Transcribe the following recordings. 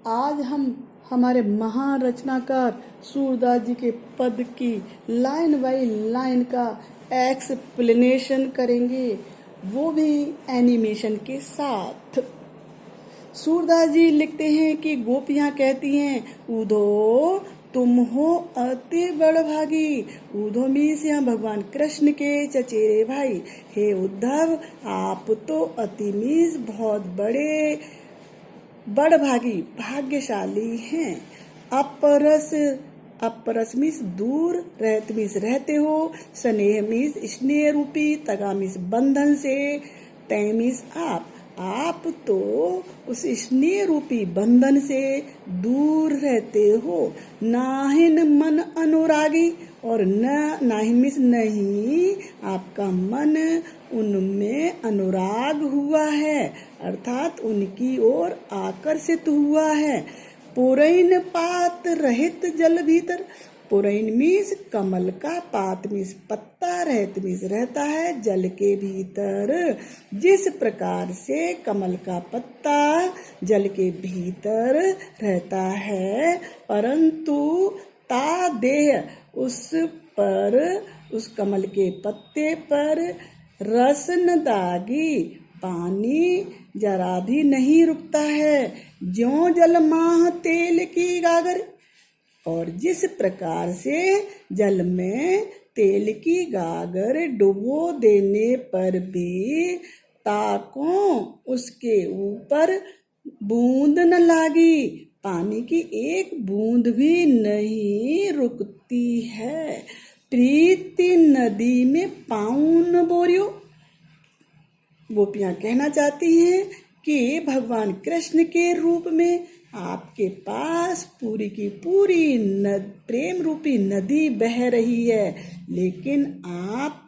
आज हम हमारे महान रचनाकार सूरदास जी के पद की लाइन बाय लाइन का एक्सप्लेनेशन करेंगे, वो भी एनिमेशन के साथ। सूरदास जी लिखते हैं कि गोपियां कहती हैं, उधो तुम हो अति बड़भागी। उधो मीन्स यहाँ भगवान कृष्ण के चचेरे भाई। हे उद्धव, आप तो अति मीन्स बहुत बड़भागी भाग्यशाली हैं। अपरस मीन्स दूर, रहत मीन्स रहते हो, स्नेह मीन्स स्नेह रूपी, तगा मीन्स बंधन से, तय मीन्स आप तो उस स्नेह रूपी बंधन से दूर रहते हो। नाहिन मन अनुरागी, और नाहिन मीन्स नहीं, आपका मन उनमें अनुराग हुआ है, अर्थात उनकी ओर आकर्षित हुआ है। पुरैन पात रहित जल भीतर, पुरैन मीन्स कमल का, पात मीन्स पत्ता, रहत मीन्स रहता है जल के भीतर। जिस प्रकार से कमल का पत्ता जल के भीतर रहता है, परंतु ता देह उस कमल के पत्ते पर रस न दागी, पानी जरा भी नहीं रुकता है। ज्यों जल माह तेल की गागर, और जिस प्रकार से जल में तेल की गागर डुबो देने पर भी ताकों उसके ऊपर बूंद न लागी, पानी की एक बूंद भी नहीं रुकती है। प्रीति नदी में पाँव न बोरियो, गोपियां कहना चाहती हैं कि भगवान कृष्ण के रूप में आपके पास पूरी की पूरी प्रेम रूपी नदी बह रही है, लेकिन आप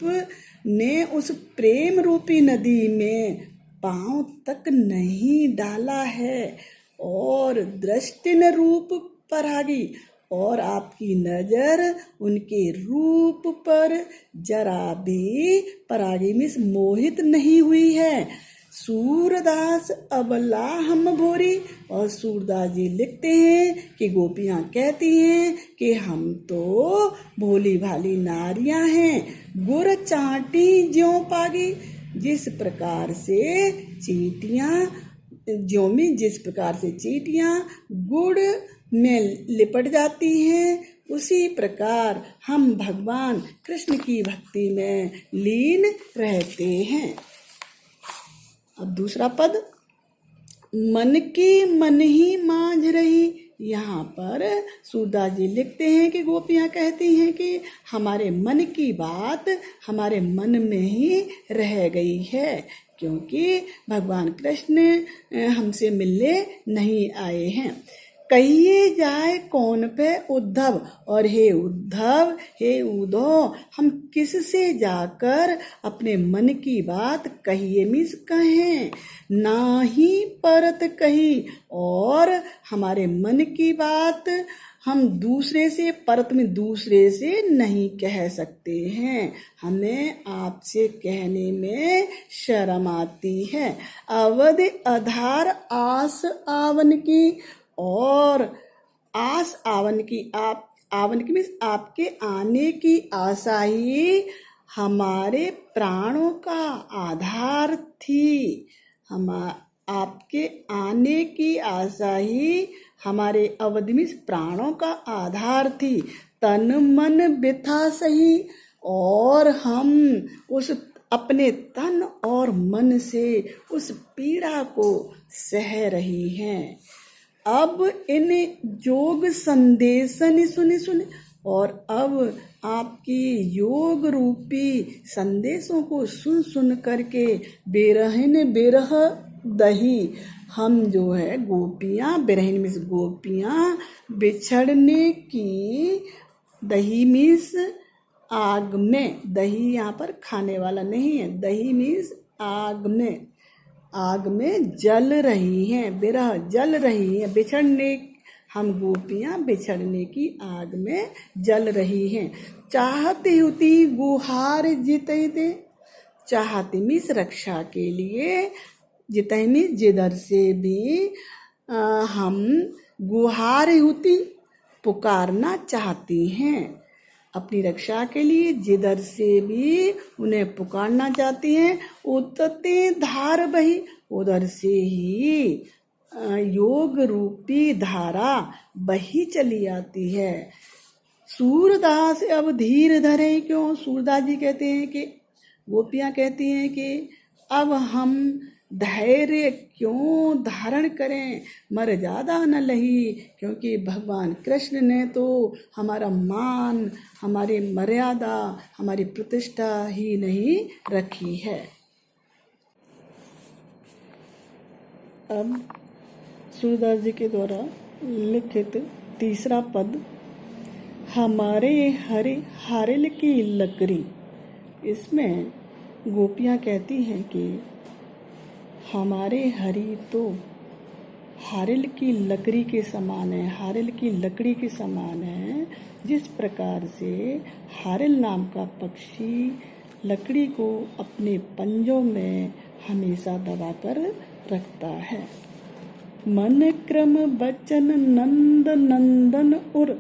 ने उस प्रेम रूपी नदी में पांव तक नहीं डाला है। और दृष्टि न रूप परागी, और आपकी नजर उनके रूप पर जरा भी परागी मीन्स मोहित नहीं हुई है। सूरदास अबला हम भोरी, और सूरदास जी लिखते हैं कि गोपियां कहती हैं कि हम तो भोली भाली नारियां हैं। गुर चाटी ज्यों पागी, जिस प्रकार से चींटियां, ज्यों में जिस प्रकार से चींटियां गुड़ में लिपट जाती हैं, उसी प्रकार हम भगवान कृष्ण की भक्ति में लीन रहते हैं। अब दूसरा पद, मन की मन ही मांझ रही। यहाँ पर सूरदास जी लिखते हैं कि गोपियां कहती हैं कि हमारे मन की बात हमारे मन में ही रह गई है, क्योंकि भगवान कृष्ण हमसे मिलने नहीं आए हैं। कहिए जाए कौन पे उद्धव, और हे उद्धव, हे उद्धव, हम किससे जाकर अपने मन की बात कहिए मीन्स कहें, ना ही परत कही, और हमारे मन की बात हम दूसरे से, परत में दूसरे से नहीं कह सकते हैं, हमें आपसे कहने में शर्म आती है। अवध आधार आस आवन की, और आस आवन की, आवन की मीन्स आपके आने की आशा ही हमारे प्राणों का आधार थी। आपके आने की आशा ही हमारे अवधि मीन्स प्राणों का आधार थी। तन मन बिथा सही, और हम उस अपने तन और मन से उस पीड़ा को सह रही हैं। अब इन योग संदेशन सुने, और अब आपकी योग रूपी संदेशों को सुन सुन करके बेरहन बिरह दही, हम जो है गोपियां, बेरहन मीन्स गोपियां, बिछड़ने की, दही मीन्स आग में, दही यहाँ पर खाने वाला नहीं है, दही मीन्स आग में जल रही हैं, बिरह जल रही हैं, बिछड़ने, हम गोपियां बिछड़ने की आग में जल रही हैं। चाहती हुती गुहार जितैते, चाहती मीन्स रक्षा के लिए, जितै मीन्स जिधर से भी हम गुहारिहुति पुकारना चाहती हैं। अपनी रक्षा के लिए जिधर से भी उन्हें पुकारना चाहती हैं, उतते धार बही, उधर से ही योग रूपी धारा बही चली आती है। सूरदास अब धीर धरे क्यों? सूरदास जी कहते हैं कि गोपियां कहती हैं कि अब हम धैर्य क्यों धारण करें, मर ज्यादा न लही, क्योंकि भगवान कृष्ण ने तो हमारा मान, हमारी मर्यादा, हमारी प्रतिष्ठा ही नहीं रखी है। अब सूरदास जी के द्वारा लिखित तीसरा पद, हमारे हरे हारिल की लकड़ी। इसमें गोपियां कहती हैं कि हमारे हरि तो हारिल की लकड़ी के समान है, हारिल की लकड़ी के समान है। जिस प्रकार से हारिल नाम का पक्षी लकड़ी को अपने पंजों में हमेशा दबाकर रखता है। मन क्रम बचन नंद नंदन उर,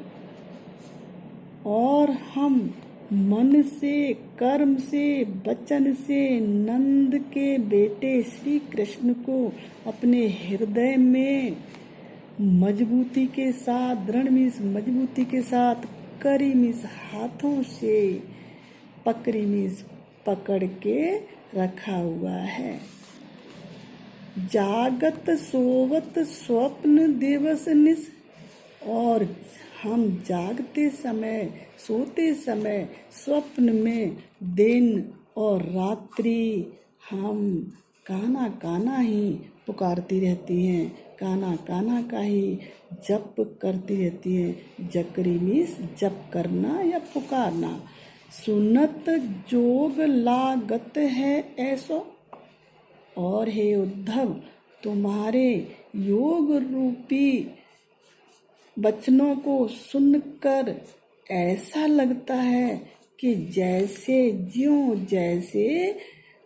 और हम मन से, कर्म से, वचन से नंद के बेटे श्री कृष्ण को अपने हृदय में मजबूती के साथ, दृढ़ मीन्स मजबूती के साथ, करी मीन्स हाथों से, पकड़ी मीन्स पकड़ के रखा हुआ है। जागत सोवत स्वप्न दिवस निस, और हम जागते समय, सोते समय, स्वप्न में दिन और रात्रि हम कान्हा कान्हा ही पुकारती रहती हैं, कान्हा कान्हा का ही जप करती रहती हैं। जकरी मीन्स जप करना या पुकारना। सुनत जोग लागत है ऐसो, और हे उद्धव, तुम्हारे योग रूपी वचनों को सुनकर ऐसा लगता है कि जैसे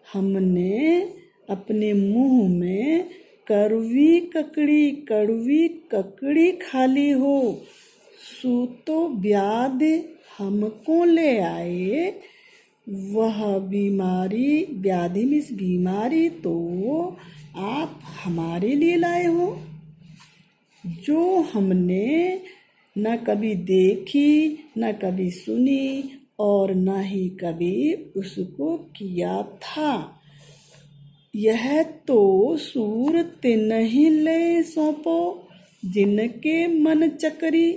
हमने अपने मुंह में कड़वी ककड़ी खा ली हो। सूतो व्याध हमको ले आए, वह बीमारी, व्याधि मीन्स बीमारी, तो आप हमारे लिए लाए हो, जो हमने न कभी देखी, न कभी सुनी, और न ही कभी उसको किया था। यह तो सूर तिन्हि ले सौंपो, जिनके मन चकरी।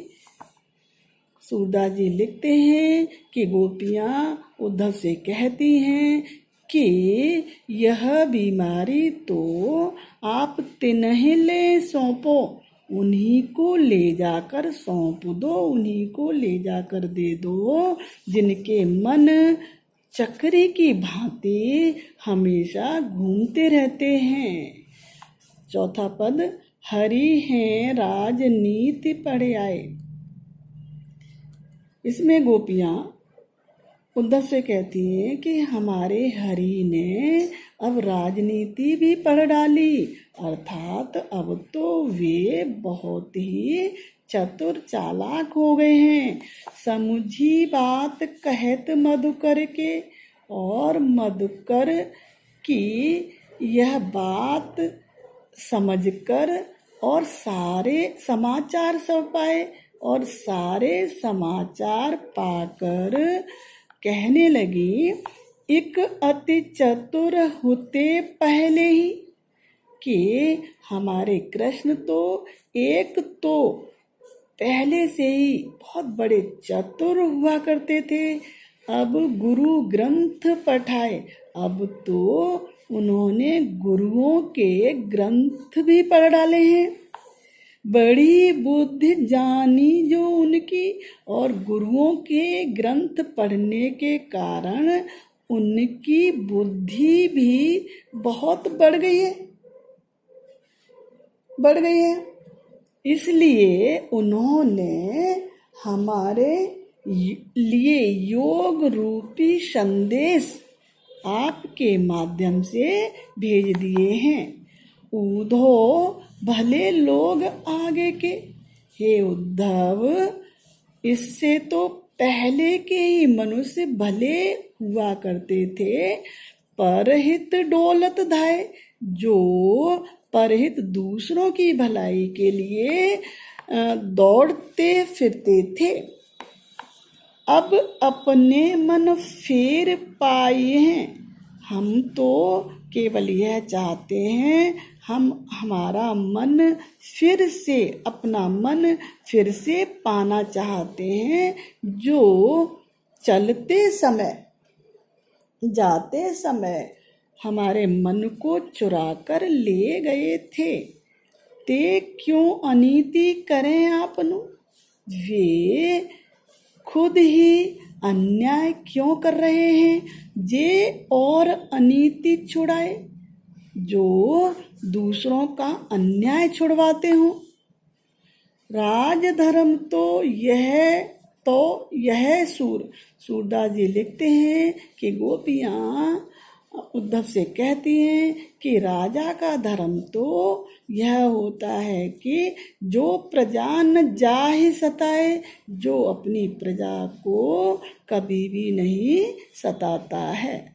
सूरदास जी लिखते हैं कि गोपियां उद्धव से कहती हैं कि यह बीमारी तो आप तिन्हि ले सौंपो, उन्हीं को ले जाकर सौंप दो, उन्हीं को ले जाकर दे दो, जिनके मन चक्री की भांति हमेशा घूमते रहते हैं। चौथा पद, हरि हैं राजनीति पढ़े आए। इसमें गोपियां उद्धव से कहती हैं कि हमारे हरि ने अब राजनीति भी पढ़ डाली, अर्थात अब तो वे बहुत ही चतुर चालाक हो गए हैं। समुझी बात कहत मधुकर के, और मधुकर की यह बात समझकर और सारे समाचार सब पाए, और सारे समाचार पाकर कहने लगी, एक अति चतुर होते पहले ही, कि हमारे कृष्ण तो एक तो पहले से ही बहुत बड़े चतुर हुआ करते थे। अब गुरु ग्रंथ पढ़ाए, अब तो उन्होंने गुरुओं के ग्रंथ भी पढ़ डाले हैं। बड़ी बुद्धि जानी जो उनकी, और गुरुओं के ग्रंथ पढ़ने के कारण उनकी बुद्धि भी बहुत बढ़ गई है। इसलिए उन्होंने हमारे लिए योग रूपी संदेश आपके माध्यम से भेज दिए हैं। ऊधो भले लोग आगे के, हे उद्धव, इससे तो पहले के ही मनुष्य भले हुआ करते थे। परहित डोलत धाय, जो परहित दूसरों की भलाई के लिए दौड़ते फिरते थे, अब अपने मन फेर पाए हैं। हम तो केवल यह चाहते हैं, हम हमारा मन फिर से, अपना मन फिर से पाना चाहते हैं, जो चलते समय, जाते समय हमारे मन को चुरा कर ले गए थे। ते क्यों अनीति करें आपनु, वे खुद ही अन्याय क्यों कर रहे हैं, जे और अनीति छुड़ाए, जो दूसरों का अन्याय छुड़वाते हो। राजधर्म तो यह सूरदास जी लिखते हैं कि गोपियाँ उद्धव से कहती हैं कि राजा का धर्म तो यह होता है कि जो प्रजा न जाहि सताए, जो अपनी प्रजा को कभी भी नहीं सताता है।